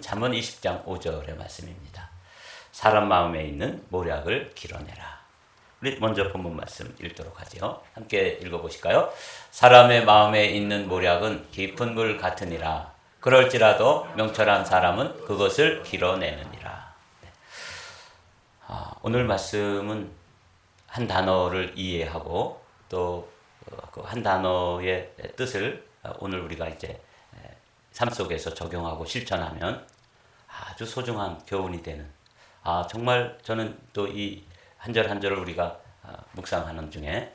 잠언 20장 5절의 말씀입니다. 사람 마음에 있는 모략을 길어내라. 우리 먼저 본문 말씀 읽도록 하죠. 함께 읽어보실까요? 사람의 마음에 있는 모략은 깊은 물 같으니라. 그럴지라도 명철한 사람은 그것을 길어내느니라. 오늘 말씀은 한 단어를 이해하고 또 그 한 단어의 뜻을 오늘 우리가 이제 삶 속에서 적용하고 실천하면 아주 소중한 교훈이 되는, 정말 저는 또 이 한 절 한 절을 우리가 묵상하는 중에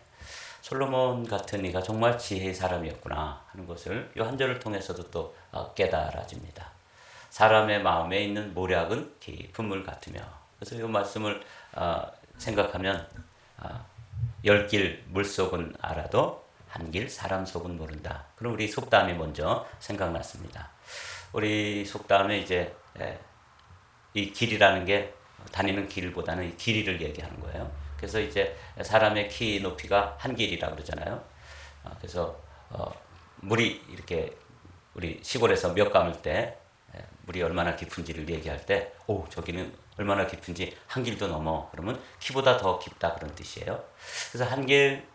솔로몬 같은 이가 정말 지혜의 사람이었구나 하는 것을 이 한 절을 통해서도 또 깨달아집니다. 사람의 마음에 있는 모략은 깊은 물 같으며, 그래서 이 말씀을 생각하면 열 길 물속은 알아도 한 길 사람 속은 모른다. 그럼 우리 속담이 먼저 생각났습니다. 우리 속담에 이제 이 길이라는 게 다니는 길보다는 이 길이를 얘기하는 거예요. 그래서 이제 사람의 키 높이가 한 길이라고 그러잖아요. 그래서 물이 이렇게 우리 시골에서 몇 감을 때 물이 얼마나 깊은지를 얘기할 때, 저기는 얼마나 깊은지 한 길도 넘어. 그러면 키보다 더 깊다 그런 뜻이에요. 그래서 한 길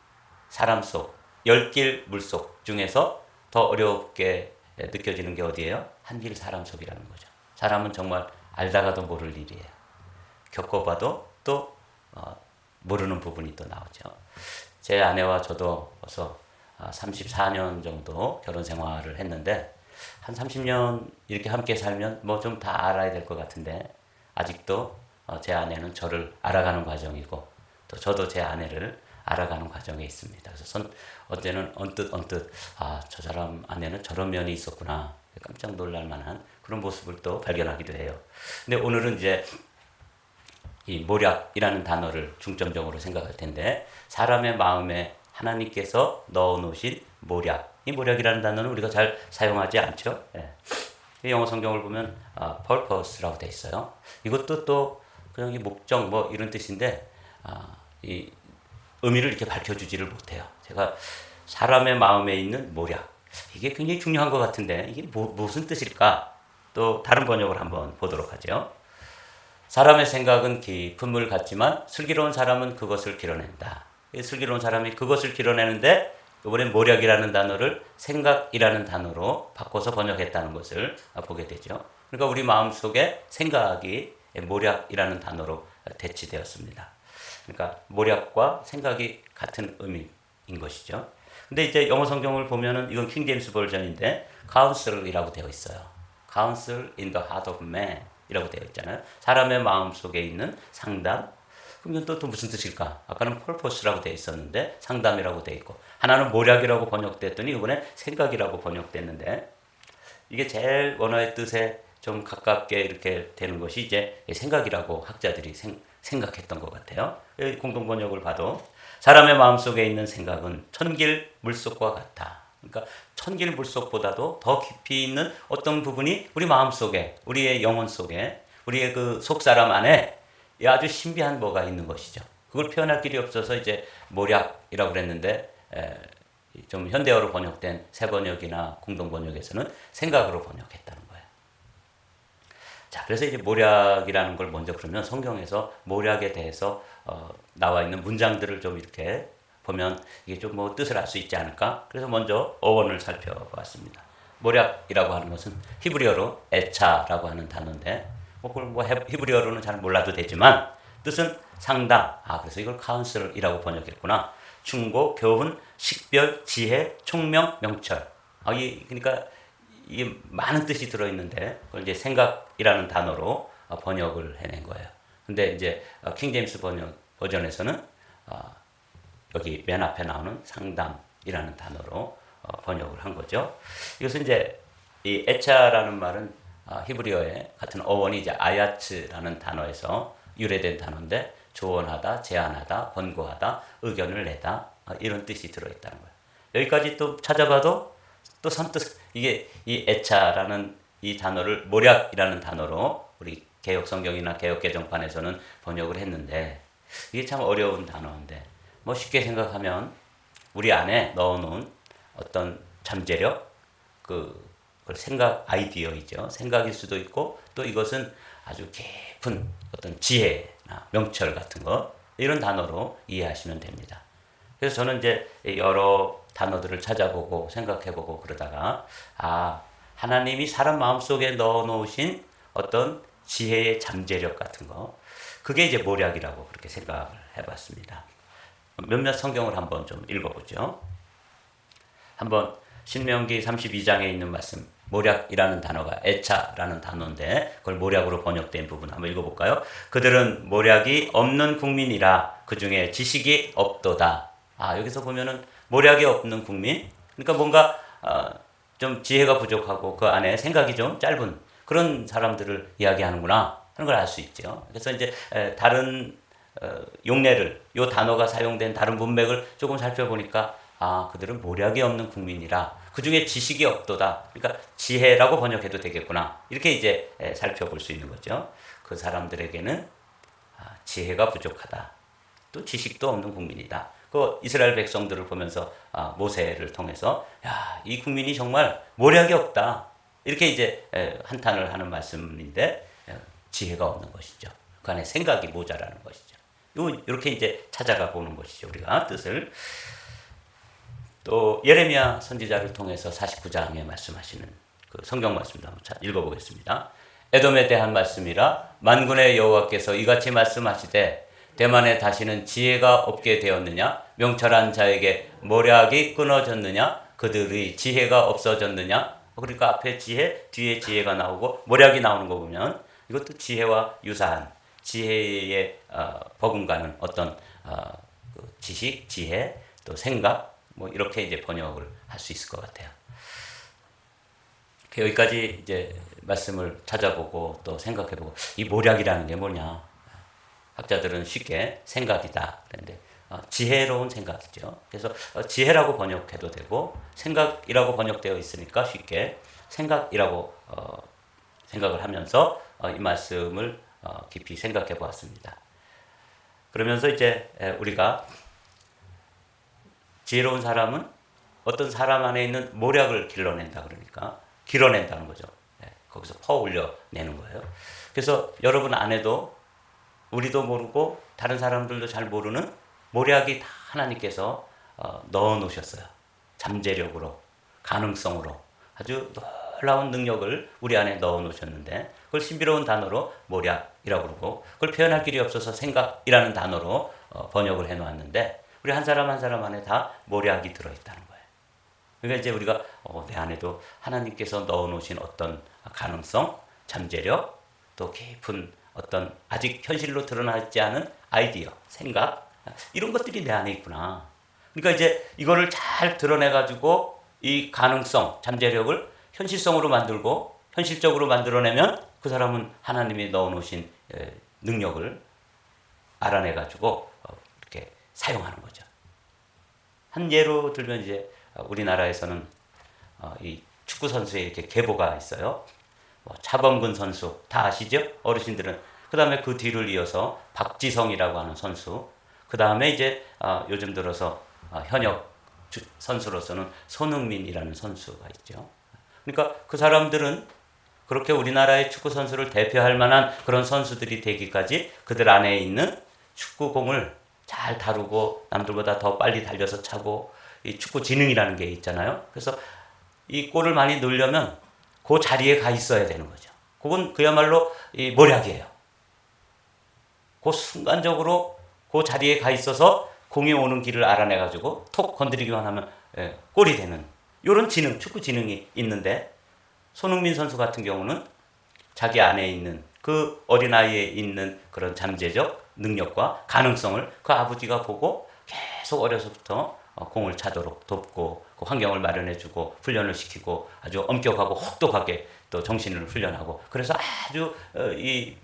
사람 속, 열 길 물속 중에서 더 어렵게 느껴지는 게 어디예요? 한 길 사람 속이라는 거죠. 사람은 정말 알다가도 모를 일이에요. 겪어봐도 또 모르는 부분이 또 나오죠. 제 아내와 저도 벌써 34년 정도 결혼 생활을 했는데, 한 30년 이렇게 함께 살면 뭐 좀 다 알아야 될 것 같은데, 아직도 제 아내는 저를 알아가는 과정이고, 또 저도 제 아내를 알아가는 과정에 있습니다. 그래서 언제는 언뜻 저 사람 아내는 저런 면이 있었구나, 깜짝 놀랄 만한 그런 모습을 또 발견하기도 해요. 근데 오늘은 이제 이 모략이라는 단어를 중점적으로 생각할 텐데, 사람의 마음에 하나님께서 넣어놓으신 모략, 이 모략이라는 단어는 우리가 잘 사용하지 않죠. 영어 성경을 보면 purpose라고 돼 있어요. 이것도 또 그냥 이 목적 뭐 이런 뜻인데, 이 의미를 이렇게 밝혀주지를 못해요. 제가 사람의 마음에 있는 모략, 이게 굉장히 중요한 것 같은데 이게 무슨 뜻일까? 또 다른 번역을 한번 보도록 하죠. 사람의 생각은 깊은 물 같지만 슬기로운 사람은 그것을 길어낸다. 슬기로운 사람이 그것을 길어내는데, 이번엔 모략이라는 단어를 생각이라는 단어로 바꿔서 번역했다는 것을 보게 되죠. 그러니까 우리 마음속에 생각이 모략이라는 단어로 대치되었습니다. 그러니까 모략과 생각이 같은 의미인 것이죠. 근데 이제 영어 성경을 보면은, 이건 킹 제임스 버전인데 counsel이라고 되어 있어요. counsel in the heart of man 이라고 되어 있잖아요. 사람의 마음 속에 있는 상담. 그럼 이건 또 무슨 뜻일까? 아까는 purpose라고 되어 있었는데 상담이라고 되어 있고, 하나는 모략이라고 번역됐더니 이번에 생각이라고 번역됐는데, 이게 제일 원어의 뜻에 좀 가깝게 이렇게 되는 것이 이제 생각이라고 학자들이 생각했던 것 같아요. 공동 번역을 봐도 사람의 마음속에 있는 생각은 천길 물속과 같아. 그러니까 천길 물속보다도 더 깊이 있는 어떤 부분이 우리 마음속에, 우리의 영혼 속에, 우리의 그 속사람 안에 아주 신비한 뭐가 있는 것이죠. 그걸 표현할 길이 없어서 이제 모략이라고 그랬는데, 좀 현대어로 번역된 새 번역이나 공동 번역에서는 생각으로 번역했다는 거예요. 자, 그래서 이제 모략이라는 걸 먼저, 그러면 성경에서 모략에 대해서 나와 있는 문장들을 좀 이렇게 보면 이게 좀 뭐 뜻을 알 수 있지 않을까? 그래서 먼저 어원을 살펴보았습니다. 모략이라고 하는 것은 히브리어로 에차라고 하는 단어인데, 그걸 뭐 히브리어로는 잘 몰라도 되지만 뜻은 상담. 그래서 이걸 카운슬이라고 번역했구나. 충고, 교훈, 식별, 지혜, 총명, 명철. 그러니까 이게 많은 뜻이 들어있는데, 그걸 이제 생각이라는 단어로 번역을 해낸 거예요. 근데 이제 킹 제임스 버전에서는 여기 맨 앞에 나오는 상담이라는 단어로 번역을 한 거죠. 이것은 이제 이 에차라는 말은 히브리어의 같은 어원이 이제 아야츠라는 단어에서 유래된 단어인데, 조언하다, 제안하다, 권고하다, 의견을 내다, 이런 뜻이 들어있다는 거예요. 여기까지 또 찾아봐도 또 선뜻 이게 이 에차라는 이 단어를 모략이라는 단어로 우리 개역 성경이나 개역 개정판에서는 번역을 했는데, 이게 참 어려운 단어인데, 뭐 쉽게 생각하면 우리 안에 넣어놓은 어떤 잠재력, 그 그걸 생각 아이디어이죠. 생각일 수도 있고 또 이것은 아주 깊은 어떤 지혜나 명철 같은 거 이런 단어로 이해하시면 됩니다. 그래서 저는 이제 여러 단어들을 찾아보고 생각해보고 그러다가 하나님이 사람 마음속에 넣어놓으신 어떤 지혜의 잠재력 같은 거 그게 이제 모략이라고 그렇게 생각을 해봤습니다. 몇몇 성경을 한번 좀 읽어보죠. 한번 신명기 32장에 있는 말씀 모략이라는 단어가 애차라는 단어인데 그걸 모략으로 번역된 부분 한번 읽어볼까요? 그들은 모략이 없는 국민이라 그 중에 지식이 없도다. 여기서 보면은 모략이 없는 국민 그러니까 뭔가 좀 지혜가 부족하고 그 안에 생각이 좀 짧은 그런 사람들을 이야기하는구나 하는 걸 알 수 있죠. 그래서 이제 다른 용례를 이 단어가 사용된 다른 문맥을 조금 살펴보니까 그들은 모략이 없는 국민이라 그 중에 지식이 없도다. 그러니까 지혜라고 번역해도 되겠구나. 이렇게 이제 살펴볼 수 있는 거죠. 그 사람들에게는 지혜가 부족하다. 또 지식도 없는 국민이다. 그 이스라엘 백성들을 보면서 모세를 통해서 이 국민이 정말 모략이 없다. 이렇게 이제 한탄을 하는 말씀인데 지혜가 없는 것이죠. 그 안에 생각이 모자라는 것이죠. 이렇게 이제 찾아가 보는 것이죠. 우리가 뜻을. 또 예레미야 선지자를 통해서 49장에 말씀하시는 그 성경 말씀도 한번 읽어보겠습니다. 에돔에 대한 말씀이라 만군의 여호와께서 이같이 말씀하시되 대만에 다시는 지혜가 없게 되었느냐 명철한 자에게 모략이 끊어졌느냐 그들의 지혜가 없어졌느냐. 그러니까 앞에 지혜 뒤에 지혜가 나오고 모략이 나오는 거 보면 이것도 지혜와 유사한 지혜에 버금가는 어떤 지식, 지혜, 또 생각 이렇게 이제 번역을 할 수 있을 것 같아요. 여기까지 이제 말씀을 찾아보고 또 생각해보고 이 모략이라는 게 뭐냐? 학자들은 쉽게 생각이다 그랬는데 지혜로운 생각이죠. 그래서 지혜라고 번역해도 되고 생각이라고 번역되어 있으니까 쉽게 생각이라고 생각을 하면서 이 말씀을 깊이 생각해 보았습니다. 그러면서 이제 우리가 지혜로운 사람은 어떤 사람 안에 있는 모략을 길러낸다 그러니까 길어낸다는 거죠. 거기서 퍼올려내는 거예요. 그래서 여러분 안에도 우리도 모르고 다른 사람들도 잘 모르는 모략이 다 하나님께서 넣어 놓으셨어요. 잠재력으로, 가능성으로 아주 놀라운 능력을 우리 안에 넣어 놓으셨는데 그걸 신비로운 단어로 모략이라고 그러고 그걸 표현할 길이 없어서 생각이라는 단어로 번역을 해 놓았는데 우리 한 사람 한 사람 안에 다 모략이 들어있다는 거예요. 그러니까 이제 우리가 내 안에도 하나님께서 넣어놓으신 어떤 가능성, 잠재력, 또 깊은 어떤 아직 현실로 드러나지 않은 아이디어, 생각 이런 것들이 내 안에 있구나. 그러니까 이제 이거를 잘 드러내가지고 이 가능성, 잠재력을 현실성으로 만들고 현실적으로 만들어내면 그 사람은 하나님이 넣어놓으신 능력을 알아내가지고 이렇게 사용하는 거죠. 한 예로 들면 이제 우리나라에서는 이 축구 선수에 이렇게 계보가 있어요. 차범근 선수 다 아시죠? 어르신들은. 그 다음에 그 뒤를 이어서 박지성이라고 하는 선수. 그 다음에 이제 요즘 들어서 현역 선수로서는 손흥민이라는 선수가 있죠. 그러니까 그 사람들은 그렇게 우리나라의 축구 선수를 대표할 만한 그런 선수들이 되기까지 그들 안에 있는 축구공을 잘 다루고 남들보다 더 빨리 달려서 차고 이 축구 지능이라는 게 있잖아요. 그래서 이 골을 많이 넣으려면 그 자리에 가 있어야 되는 거죠. 그건 그야말로 이 모략이에요. 그 순간적으로 그 자리에 가 있어서 공이 오는 길을 알아내가지고 톡 건드리기만 하면 골이 되는 이런 지능, 축구 지능이 있는데 손흥민 선수 같은 경우는 자기 안에 있는 그 어린아이에 있는 그런 잠재적 능력과 가능성을 그 아버지가 보고 계속 어려서부터 공을 차도록 돕고 그 환경을 마련해주고 훈련을 시키고 아주 엄격하고 혹독하게 또 정신을 훈련하고 그래서 아주 이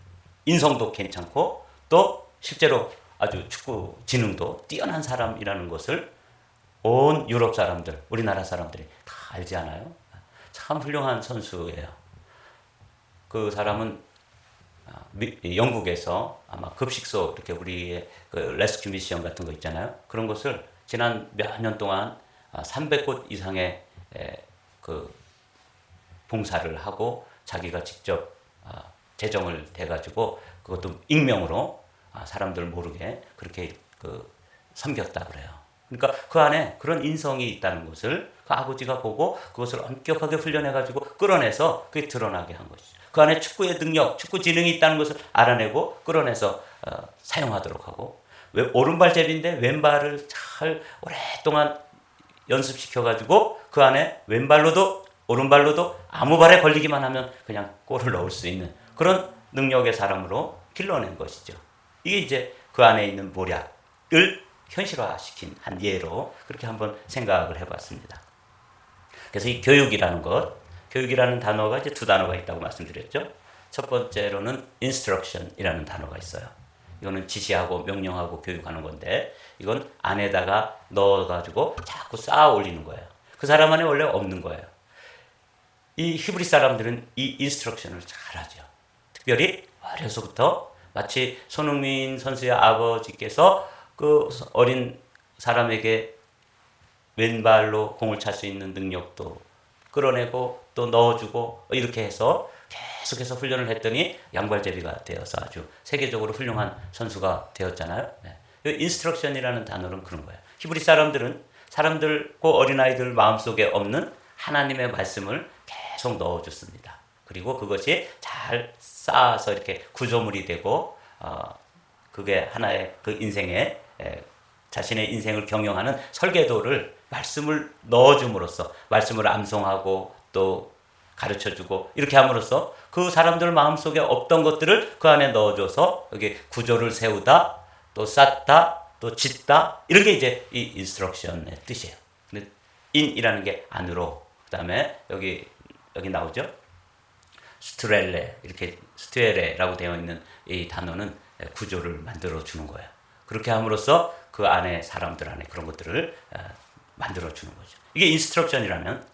인성도 괜찮고 또 실제로 아주 축구 지능도 뛰어난 사람이라는 것을 온 유럽 사람들, 우리나라 사람들이 다 알지 않아요? 참 훌륭한 선수예요. 그 사람은 영국에서 아마 급식소 이렇게 우리의 그 레스큐 미션 같은 거 있잖아요. 그런 것을 지난 몇 년 동안 300곳 이상의 그 봉사를 하고 자기가 직접 재정을 대가지고 그것도 익명으로 사람들 모르게 그렇게 섬겼다 그래요. 그러니까 그 안에 그런 인성이 있다는 것을 그 아버지가 보고 그것을 엄격하게 훈련해가지고 끌어내서 그게 드러나게 한 것이죠. 그 안에 축구의 능력, 축구 지능이 있다는 것을 알아내고 끌어내서 사용하도록 하고, 오른발잡이인데 왼발을 잘 오랫동안 연습시켜가지고 그 안에 왼발로도 오른발로도 아무 발에 걸리기만 하면 그냥 골을 넣을 수 있는 그런 능력의 사람으로 길러낸 것이죠. 이게 이제 그 안에 있는 모략을 현실화시킨 한 예로 그렇게 한번 생각을 해봤습니다. 그래서 이 교육이라는 단어가 이제 두 단어가 있다고 말씀드렸죠. 첫 번째로는 instruction이라는 단어가 있어요. 이거는 지시하고 명령하고 교육하는 건데, 이건 안에다가 넣어가지고 자꾸 쌓아 올리는 거예요. 그 사람 안에 원래 없는 거예요. 이 히브리 사람들은 이 인스트럭션을 잘하죠. 특별히 어려서부터 마치 손흥민 선수의 아버지께서 그 어린 사람에게 왼발로 공을 찰 수 있는 능력도 끌어내고 또 넣어주고 이렇게 해서 계속해서 훈련을 했더니 양발잡이가 되어서 아주 세계적으로 훌륭한 선수가 되었잖아요. 네. 인스트럭션이라는 단어는 그런 거예요. 히브리 사람들은 사람들고 어린아이들 마음속에 없는 하나님의 말씀을 계속 넣어줬습니다. 그리고 그것이 잘 쌓아서 이렇게 구조물이 되고 그게 하나의 그 인생의 자신의 인생을 경영하는 설계도를 말씀을 넣어줌으로써 말씀을 암송하고 또 가르쳐주고 이렇게 함으로써 그 사람들 마음속에 없던 것들을 그 안에 넣어줘서 여기 구조를 세우다 또 쌓다 또 짓다 이런 게 이제 이 인스트럭션의 뜻이에요. 근데 인이라는 게 안으로, 그 다음에 여기 나오죠. 스트렐레, 이렇게 스트레레라고 되어 있는 이 단어는 구조를 만들어 주는 거예요. 그렇게 함으로써 그 안에 사람들 안에 그런 것들을 만들어 주는 거죠. 이게 인스트럭션이라면,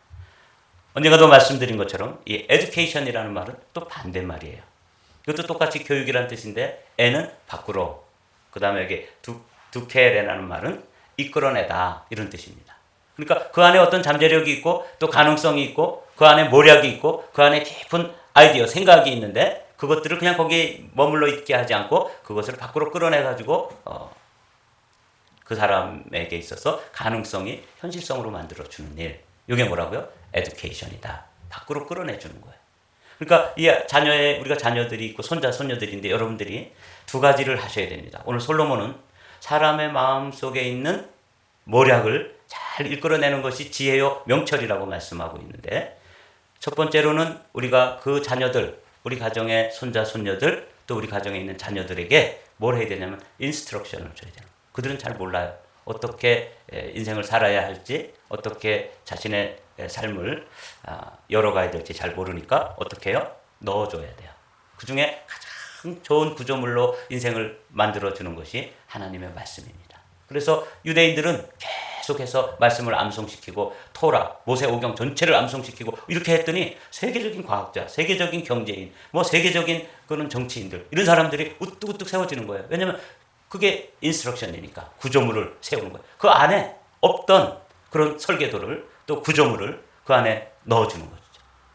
언젠가도 말씀드린 것처럼 이 education이라는 말은 또 반대말이에요. 이것도 똑같이 교육이라는 뜻인데 에는 밖으로, 그 다음에 여기 두케레라는 말은 이끌어내다 이런 뜻입니다. 그러니까 그 안에 어떤 잠재력이 있고 또 가능성이 있고 그 안에 모략이 있고 그 안에 깊은 아이디어, 생각이 있는데 그것들을 그냥 거기에 머물러 있게 하지 않고 그것을 밖으로 끌어내가지고 그 사람에게 있어서 가능성이 현실성으로 만들어주는 일. 이게 뭐라고요? 에듀케이션이다. 밖으로 끌어내주는 거예요. 그러니까 이 우리가 자녀들이 있고 손자, 손녀들인데 여러분들이 두 가지를 하셔야 됩니다. 오늘 솔로몬은 사람의 마음속에 있는 모략을 잘 이끌어내는 것이 지혜요 명철이라고 말씀하고 있는데, 첫 번째로는 우리가 그 자녀들, 우리 가정의 손자, 손녀들, 또 우리 가정에 있는 자녀들에게 뭘 해야 되냐면 인스트럭션을 줘야 돼요. 그들은 잘 몰라요. 어떻게 인생을 살아야 할지, 어떻게 자신의 삶을 열어가야 될지 잘 모르니까 어떻게 해요? 넣어줘야 돼요. 그 중에 가장 좋은 구조물로 인생을 만들어주는 것이 하나님의 말씀입니다. 그래서 유대인들은 계속해서 말씀을 암송시키고 토라, 모세오경 전체를 암송시키고 이렇게 했더니 세계적인 과학자, 세계적인 경제인, 세계적인 그런 정치인들 이런 사람들이 우뚝우뚝 세워지는 거예요. 왜냐하면 그게 인스트럭션이니까 구조물을 세우는 거예요. 그 안에 없던 그런 설계도를 또 구조물을 그 안에 넣어주는 거죠.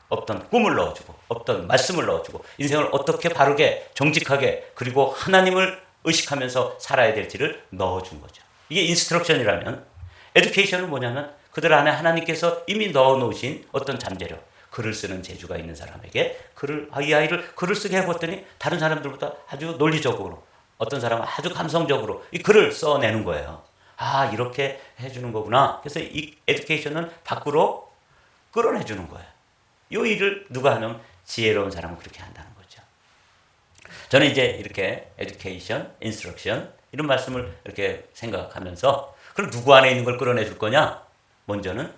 없던 꿈을 넣어주고 없던 말씀을 넣어주고 인생을 어떻게 바르게 정직하게 그리고 하나님을 의식하면서 살아야 될지를 넣어준 거죠. 이게 인스트럭션이라면, 에듀케이션은 뭐냐면 그들 안에 하나님께서 이미 넣어놓으신 어떤 잠재력, 글을 쓰는 재주가 있는 사람에게 이 아이를 글을 쓰게 해봤더니 다른 사람들보다 아주 논리적으로, 어떤 사람은 아주 감성적으로 이 글을 써내는 거예요. 이렇게 해주는 거구나. 그래서 이 에듀케이션은 밖으로 끌어내주는 거예요. 이 일을 누가 하면 지혜로운 사람은 그렇게 한다는 거죠. 저는 이제 이렇게 에듀케이션, 인스트럭션 이런 말씀을 이렇게 생각하면서, 그럼 누구 안에 있는 걸 끌어내줄 거냐?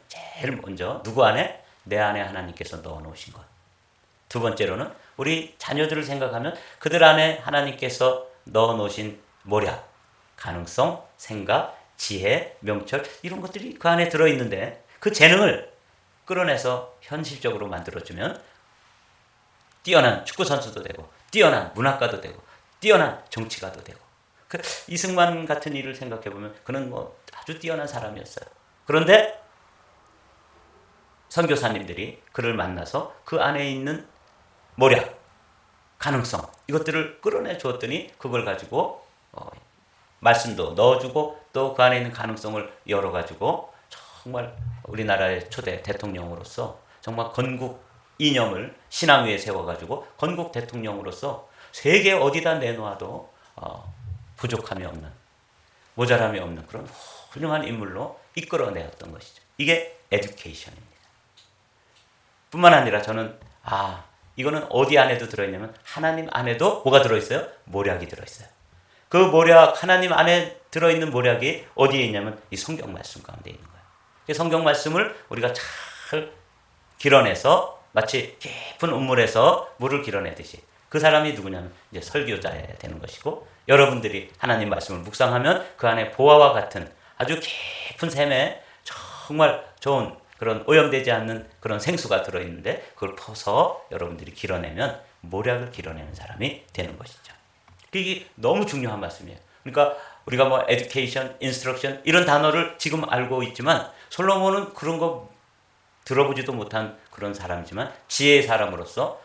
제일 먼저 누구 안에? 내 안에 하나님께서 넣어놓으신 것. 두 번째로는 우리 자녀들을 생각하면 그들 안에 하나님께서 넣어놓으신 모략, 가능성, 생각, 지혜, 명철 이런 것들이 그 안에 들어있는데 그 재능을 끌어내서 현실적으로 만들어주면 뛰어난 축구선수도 되고 뛰어난 문학가도 되고 뛰어난 정치가도 되고, 이승만 같은 일을 생각해보면 그는 아주 뛰어난 사람이었어요. 그런데 선교사님들이 그를 만나서 그 안에 있는 모략, 가능성 이것들을 끌어내 주었더니 그걸 가지고 말씀도 넣어주고 또 그 안에 있는 가능성을 열어가지고 정말 우리나라의 초대 대통령으로서 정말 건국 이념을 신앙 위에 세워가지고 건국 대통령으로서 세계 어디다 내놓아도 부족함이 없는, 모자람이 없는 그런 훌륭한 인물로 이끌어내었던 것이죠. 이게 에듀케이션입니다. 뿐만 아니라 저는 이거는 어디 안에도 들어있냐면 하나님 안에도 뭐가 들어있어요? 모략이 들어있어요. 그 모략, 하나님 안에 들어있는 모략이 어디에 있냐면 이 성경 말씀 가운데 있는 거예요. 이 성경 말씀을 우리가 잘 길어내서 마치 깊은 우물에서 물을 길어내듯이 그 사람이 누구냐면 이제 설교자여야 되는 것이고, 여러분들이 하나님 말씀을 묵상하면 그 안에 보화와 같은 아주 깊은 샘에 정말 좋은 그런 오염되지 않는 그런 생수가 들어있는데 그걸 퍼서 여러분들이 길어내면 모략을 길어내는 사람이 되는 것이죠. 이게 너무 중요한 말씀이에요. 그러니까 우리가 뭐 education, instruction 이런 단어를 지금 알고 있지만 솔로몬은 그런 거 들어보지도 못한 그런 사람이지만 지혜의 사람으로서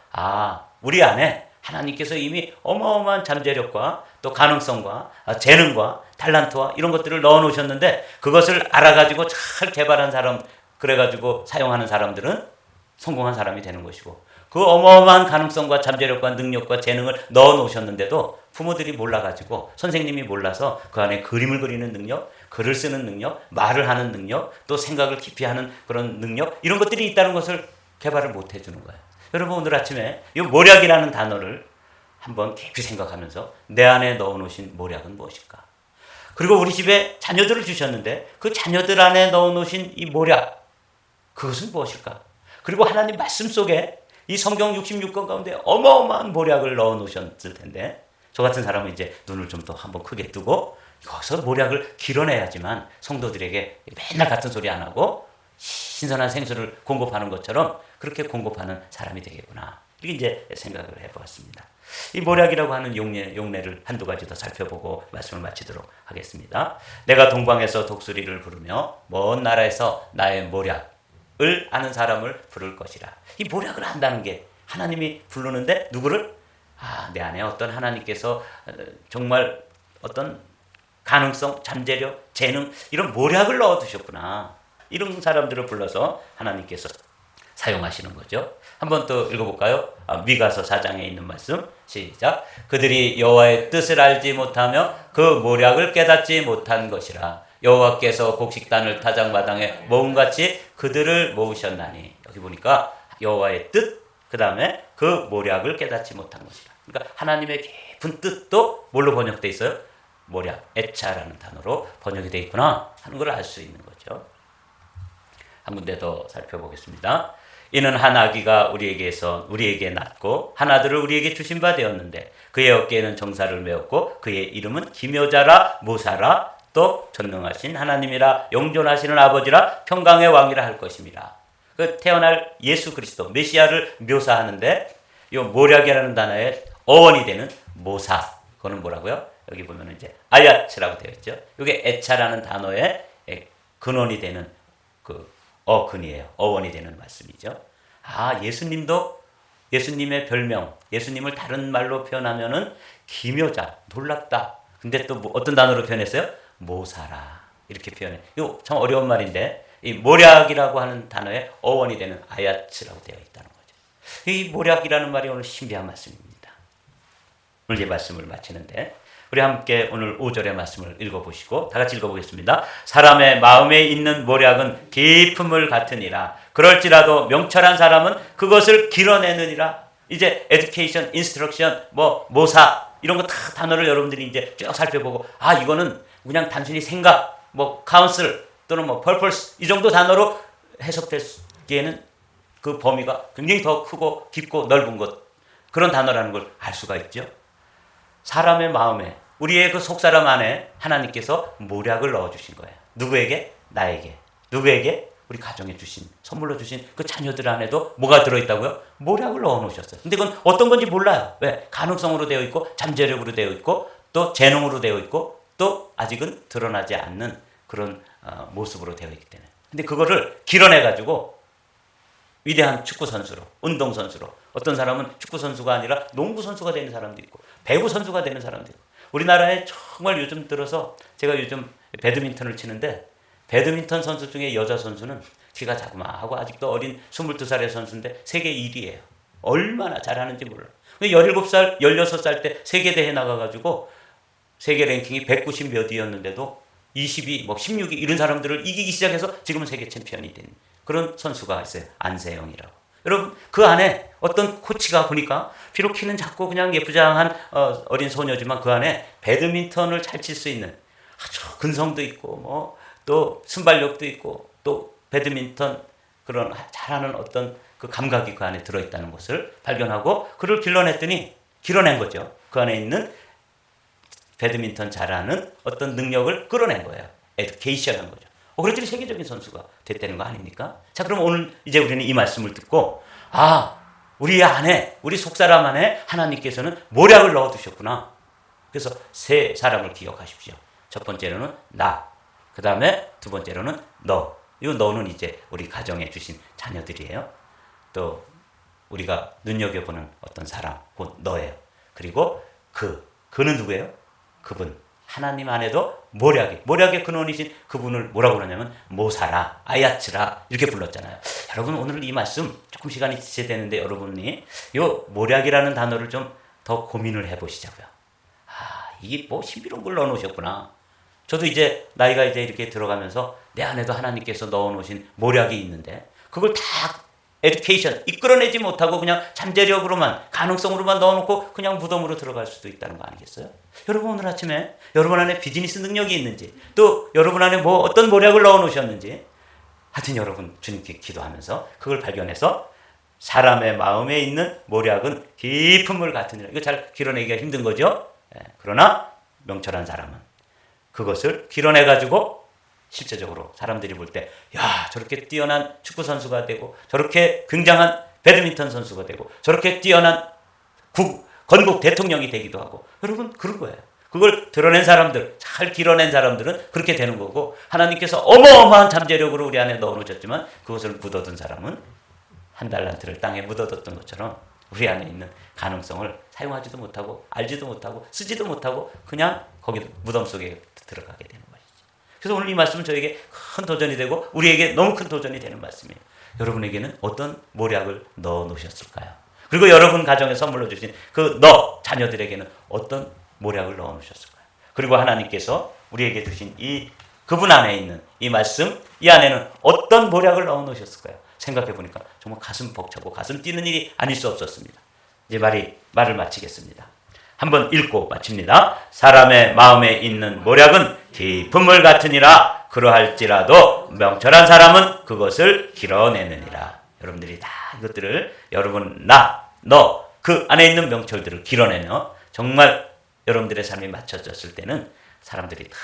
우리 안에 하나님께서 이미 어마어마한 잠재력과 또 가능성과 재능과 탤런트와 이런 것들을 넣어 놓으셨는데 그것을 알아가지고 잘 개발한 사람, 그래가지고 사용하는 사람들은 성공한 사람이 되는 것이고, 그 어마어마한 가능성과 잠재력과 능력과 재능을 넣어 놓으셨는데도 부모들이 몰라가지고 선생님이 몰라서 그 안에 그림을 그리는 능력, 글을 쓰는 능력, 말을 하는 능력, 또 생각을 깊이 하는 그런 능력 이런 것들이 있다는 것을 개발을 못 해주는 거예요. 여러분 오늘 아침에 이 모략이라는 단어를 한번 깊이 생각하면서 내 안에 넣어 놓으신 모략은 무엇일까? 그리고 우리 집에 자녀들을 주셨는데 그 자녀들 안에 넣어 놓으신 이 모략, 그것은 무엇일까? 그리고 하나님 말씀 속에 이 성경 66권 가운데 어마어마한 모략을 넣어 놓으셨을 텐데 저 같은 사람은 이제 눈을 좀 더 한번 크게 뜨고 거기서 모략을 길어내야지만 성도들에게 맨날 같은 소리 안 하고 신선한 생수를 공급하는 것처럼 그렇게 공급하는 사람이 되겠구나. 이렇게 이제 생각을 해보았습니다. 이 모략이라고 하는 용례를 한두 가지 더 살펴보고 말씀을 마치도록 하겠습니다. 내가 동방에서 독수리를 부르며 먼 나라에서 나의 모략을 아는 사람을 부를 것이라. 이 모략을 안다는 게 하나님이 부르는데 누구를? 내 안에 어떤 하나님께서 정말 어떤 가능성, 잠재력, 재능 이런 모략을 넣어두셨구나. 이런 사람들을 불러서 하나님께서 사용하시는 거죠. 한번 또 읽어볼까요? 미가서 4장에 있는 말씀 시작. 그들이 여호와의 뜻을 알지 못하며 그 모략을 깨닫지 못한 것이라. 여호와께서 곡식단을 타작마당에 모음같이 그들을 모으셨나니. 여기 보니까 여호와의 뜻, 그 다음에 그 모략을 깨닫지 못한 것이라. 그러니까 하나님의 깊은 뜻도 뭘로 번역되어 있어요? 모략, 애차라는 단어로 번역이 되어 있구나 하는 걸 알 수 있는 거죠. 한 군데 더 살펴보겠습니다. 이는 한 아기가 우리에게 낳고 한 아들을 우리에게 주신 바 되었는데 그의 어깨에는 정사를 메었고 그의 이름은 기묘자라 모사라 또 전능하신 하나님이라 영존하시는 아버지라 평강의 왕이라 할 것입니다. 그 태어날 예수 그리스도 메시아를 묘사하는데 이 모략이라는 단어의 어원이 되는 모사, 그거는 뭐라고요? 여기 보면 이제 아야츠라고 되어 있죠. 이게 에차라는 단어의 근원이 되는 그 어근이에요. 어원이 되는 말씀이죠. 예수님도 예수님의 별명, 예수님을 다른 말로 표현하면은 기묘자, 놀랍다. 근데 또 어떤 단어로 표현했어요? 모사라. 이렇게 표현해. 이거 참 어려운 말인데 이 모략이라고 하는 단어의 어원이 되는 아야츠라고 되어 있다는 거죠. 이 모략이라는 말이 오늘 신비한 말씀입니다. 오늘 이 말씀을 마치는데 우리 함께 오늘 5절의 말씀을 읽어보시고 다 같이 읽어보겠습니다. 사람의 마음에 있는 모략은 깊은 물 같으니라. 그럴지라도 명철한 사람은 그것을 길어내느니라. 이제 education, instruction, 모사 이런 거 다 단어를 여러분들이 이제 쭉 살펴보고 이거는 그냥 단순히 생각, counsel 또는 purpose 이 정도 단어로 해석되기에는 그 범위가 굉장히 더 크고 깊고 넓은 것, 그런 단어라는 걸 알 수가 있죠. 사람의 마음에, 우리의 그 속사람 안에 하나님께서 모략을 넣어주신 거예요. 누구에게? 나에게. 누구에게? 우리 가정에 주신, 선물로 주신 그 자녀들 안에도 뭐가 들어있다고요? 모략을 넣어놓으셨어요. 근데 그건 어떤 건지 몰라요. 왜? 가능성으로 되어 있고 잠재력으로 되어 있고 또 재능으로 되어 있고 또 아직은 드러나지 않는 그런 모습으로 되어 있기 때문에. 근데 그거를 길어내가지고 위대한 축구 선수로, 운동 선수로, 어떤 사람은 축구 선수가 아니라 농구 선수가 되는 사람도 있고 배구 선수가 되는 사람도 있고. 우리나라에 정말 요즘 들어서 제가 요즘 배드민턴을 치는데 배드민턴 선수 중에 여자 선수는 키가 자그마하고 아직도 어린 22살의 선수인데 세계 1위예요. 얼마나 잘하는지 몰라. 17살, 16살 때 세계대회 나가가지고 세계 랭킹이 190 몇 위였는데도 22, 16위 이런 사람들을 이기기 시작해서 지금은 세계 챔피언이 된 그런 선수가 있어요. 안세영이라고. 여러분 그 안에 어떤 코치가 보니까 비록 키는 작고 그냥 예쁘장한 어린 소녀지만 그 안에 배드민턴을 잘 칠 수 있는 아주 근성도 있고 또 순발력도 있고 또 배드민턴 그런 잘하는 어떤 그 감각이 그 안에 들어있다는 것을 발견하고 그를 길러낸 거죠. 그 안에 있는 배드민턴 잘하는 어떤 능력을 끌어낸 거예요. 에듀케이션한 거죠. 그랬더니 세계적인 선수가 됐다는 거 아닙니까? 자, 그럼 오늘 이제 우리는 이 말씀을 듣고 우리 안에 우리 속사람 안에 하나님께서는 모략을 넣어두셨구나. 그래서 세 사람을 기억하십시오. 첫 번째로는 나, 그 다음에 두 번째로는 너. 이 너는 이제 우리 가정에 주신 자녀들이에요. 또 우리가 눈여겨보는 어떤 사람, 곧 너예요. 그리고 그는 누구예요? 그분. 하나님 안에도 모략의 근원이신 그분을 뭐라고 그러냐면 모사라, 아야츠라 이렇게 불렀잖아요. 여러분 오늘 이 말씀 조금 시간이 지체되는데 여러분이 이 모략이라는 단어를 좀 더 고민을 해보시자고요. 이게 신비로운 걸 넣어놓으셨구나. 저도 이제 나이가 이제 이렇게 들어가면서 내 안에도 하나님께서 넣어놓으신 모략이 있는데 그걸 다 에듀케이션 이끌어내지 못하고 그냥 잠재력으로만 가능성으로만 넣어놓고 그냥 무덤으로 들어갈 수도 있다는 거 아니겠어요? 여러분 오늘 아침에 여러분 안에 비즈니스 능력이 있는지 또 여러분 안에 어떤 모략을 넣어놓으셨는지 하여튼 여러분 주님께 기도하면서 그걸 발견해서 사람의 마음에 있는 모략은 깊은 물 같으니라. 이거 잘 길어내기가 힘든 거죠. 그러나 명철한 사람은 그것을 길어내가지고 실제적으로 사람들이 볼 때 저렇게 뛰어난 축구 선수가 되고 저렇게 굉장한 배드민턴 선수가 되고 저렇게 뛰어난 건국 대통령이 되기도 하고 여러분 그런 거예요. 그걸 드러낸 사람들, 잘 길어낸 사람들은 그렇게 되는 거고 하나님께서 어마어마한 잠재력으로 우리 안에 넣어놓으셨지만 그것을 묻어둔 사람은 한 달란트를 땅에 묻어뒀던 것처럼 우리 안에 있는 가능성을 사용하지도 못하고 알지도 못하고 쓰지도 못하고 그냥 거기 무덤 속에 들어가게 되는 것이죠. 그래서 오늘 이 말씀은 저에게 큰 도전이 되고 우리에게 너무 큰 도전이 되는 말씀이에요. 여러분에게는 어떤 모략을 넣어 놓으셨을까요? 그리고 여러분 가정에 선물로 주신 자녀들에게는 어떤 모략을 넣어 놓으셨을까요? 그리고 하나님께서 우리에게 주신 그분 안에 있는 이 말씀, 이 안에는 어떤 모략을 넣어 놓으셨을까요? 생각해 보니까 정말 가슴 벅차고 가슴 뛰는 일이 아닐 수 없었습니다. 이제 말을 마치겠습니다. 한번 읽고 마칩니다. 사람의 마음에 있는 모략은 깊은 물 같으니라. 그러할지라도 명철한 사람은 그것을 길어내느니라. 여러분들이 다 이것들을 여러분 그 안에 있는 명철들을 길어내며 정말 여러분들의 삶이 맞춰졌을 때는 사람들이 다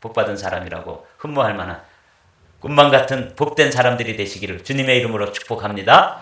복받은 사람이라고 흠모할 만한 꿈만 같은 복된 사람들이 되시기를 주님의 이름으로 축복합니다.